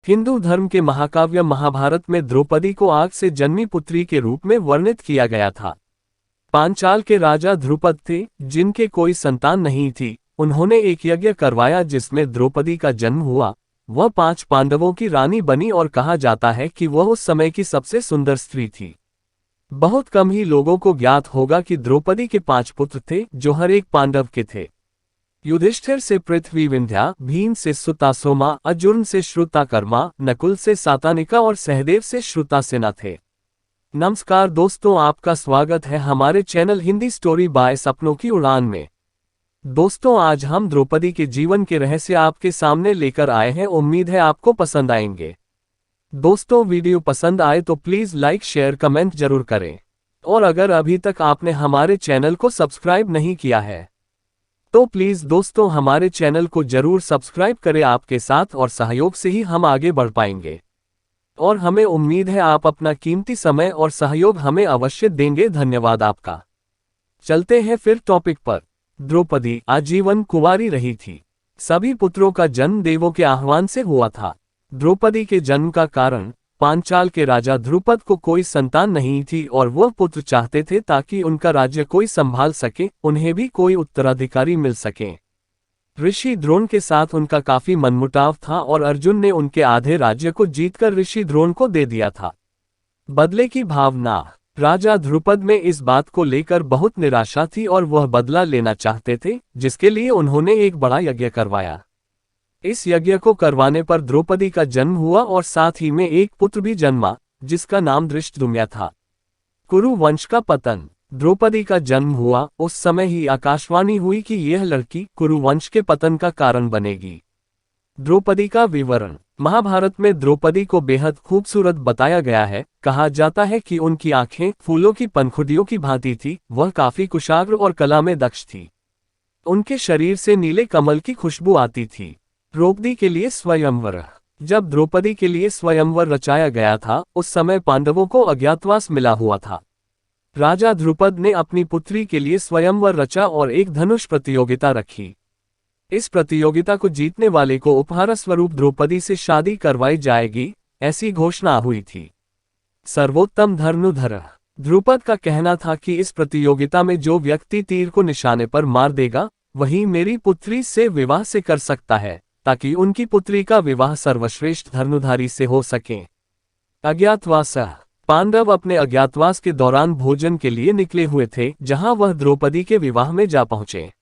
हिंदू धर्म के महाकाव्य महाभारत में द्रौपदी को आग से जन्मी पुत्री के रूप में वर्णित किया गया था। पांचाल के राजा ध्रुपद थे, जिनके कोई संतान नहीं थी। उन्होंने एक यज्ञ करवाया जिसमें द्रौपदी का जन्म हुआ। वह 5 पांडवों की रानी बनी और कहा जाता है कि वह उस समय की सबसे सुंदर स्त्री थी। बहुत कम ही लोगों को ज्ञात होगा कि द्रौपदी के 5 पुत्र थे, जो हर एक पांडव के थे। युधिष्ठिर से पृथ्वी विंध्या, भीम से सुतासोमा, अर्जुन से श्रुताकर्मा, नकुल से सातानिका और सहदेव से श्रुतासेना थे। नमस्कार दोस्तों, आपका स्वागत है हमारे चैनल हिंदी स्टोरी बाय सपनों की उड़ान में। दोस्तों, आज हम द्रौपदी के जीवन के रहस्य आपके सामने लेकर आए हैं। उम्मीद है आपको पसंद आएंगे। दोस्तों, वीडियो पसंद आए तो प्लीज लाइक शेयर कमेंट जरूर करें, और अगर अभी तक आपने हमारे चैनल को सब्सक्राइब नहीं किया है तो प्लीज दोस्तों हमारे चैनल को जरूर सब्सक्राइब करें। आपके साथ और सहयोग से ही हम आगे बढ़ पाएंगे, और हमें उम्मीद है आप अपना कीमती समय और सहयोग हमें अवश्य देंगे। धन्यवाद आपका। चलते हैं फिर टॉपिक पर। द्रौपदी आजीवन कुंवारी रही थी। सभी पुत्रों का जन्म देवों के आह्वान से हुआ था। द्रौपदी के जन्म का कारण, पांचाल के राजा ध्रुपद को कोई संतान नहीं थी और वह पुत्र चाहते थे ताकि उनका राज्य कोई संभाल सके, उन्हें भी कोई उत्तराधिकारी मिल सके। ऋषि द्रोण के साथ उनका काफी मनमुटाव था और अर्जुन ने उनके आधे राज्य को जीतकर ऋषि द्रोण को दे दिया था। बदले की भावना, राजा ध्रुपद में इस बात को लेकर बहुत निराशा थी और वह बदला लेना चाहते थे, जिसके लिए उन्होंने एक बड़ा यज्ञ करवाया। इस यज्ञ को करवाने पर द्रौपदी का जन्म हुआ और साथ ही में एक पुत्र भी जन्मा, जिसका नाम धृष्टद्युम्न था। कुरु वंश का पतन। द्रौपदी का जन्म हुआ उस समय ही आकाशवाणी हुई कि यह लड़की कुरु वंश के पतन का कारण बनेगी। द्रौपदी का विवरण। महाभारत में द्रौपदी को बेहद खूबसूरत बताया गया है। कहा जाता है कि उनकी आंखें फूलों की पंखुड़ियों की भांति थी। वह काफी कुशाग्र और कला में दक्ष थी। उनके शरीर से नीले कमल की खुशबू आती थी। द्रौपदी के लिए स्वयंवर। जब द्रौपदी के लिए स्वयंवर रचाया गया था, उस समय पांडवों को अज्ञातवास मिला हुआ था। राजा ध्रुपद ने अपनी पुत्री के लिए स्वयंवर रचा और एक धनुष प्रतियोगिता रखी। इस प्रतियोगिता को जीतने वाले को उपहार स्वरूप द्रौपदी से शादी करवाई जाएगी, ऐसी घोषणा हुई थी। सर्वोत्तम धनुर्धर। ध्रुपद का कहना था कि इस प्रतियोगिता में जो व्यक्ति तीर को निशाने पर मार देगा, वही मेरी पुत्री से विवाह से कर सकता है, ताकि उनकी पुत्री का विवाह सर्वश्रेष्ठ धनुर्धारी से हो सके। अज्ञातवास। पांडव अपने अज्ञातवास के दौरान भोजन के लिए निकले हुए थे, जहां वह द्रौपदी के विवाह में जा पहुंचे।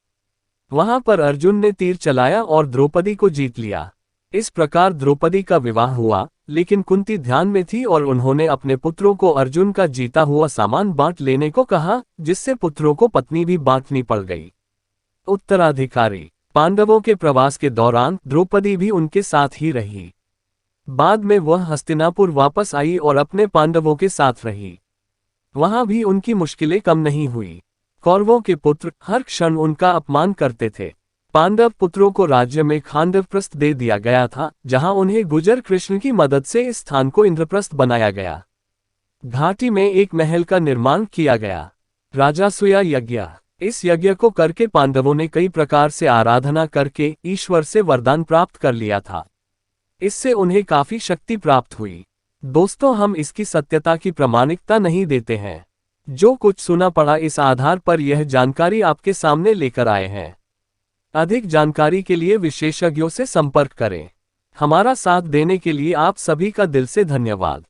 वहां पर अर्जुन ने तीर चलाया और द्रौपदी को जीत लिया। इस प्रकार द्रौपदी का विवाह हुआ, लेकिन कुंती ध्यान में थी और उन्होंने अपने पुत्रों को अर्जुन का जीता हुआ सामान बांट लेने को कहा, जिससे पुत्रों को पत्नी भी बांटनी पड़ गई। उत्तराधिकारी। पांडवों के प्रवास के दौरान द्रौपदी भी उनके साथ ही रही। बाद में वह हस्तिनापुर वापस आई और अपने पांडवों के साथ रही। वहां भी उनकी मुश्किलें कम नहीं हुई। कौरवों के पुत्र हर क्षण उनका अपमान करते थे। पांडव पुत्रों को राज्य में खांडवप्रस्थ दे दिया गया था, जहां उन्हें गुजर कृष्ण की मदद से इस स्थान को इंद्रप्रस्थ बनाया गया। घाटी में एक महल का निर्माण किया गया। राजासूया यज्ञ। इस यज्ञ को करके पांडवों ने कई प्रकार से आराधना करके ईश्वर से वरदान प्राप्त कर लिया था। इससे उन्हें काफी शक्ति प्राप्त हुई। दोस्तों, हम इसकी सत्यता की प्रामाणिकता नहीं देते हैं। जो कुछ सुना पड़ा, इस आधार पर यह जानकारी आपके सामने लेकर आए हैं। अधिक जानकारी के लिए विशेषज्ञों से संपर्क करें। हमारा साथ देने के लिए आप सभी का दिल से धन्यवाद।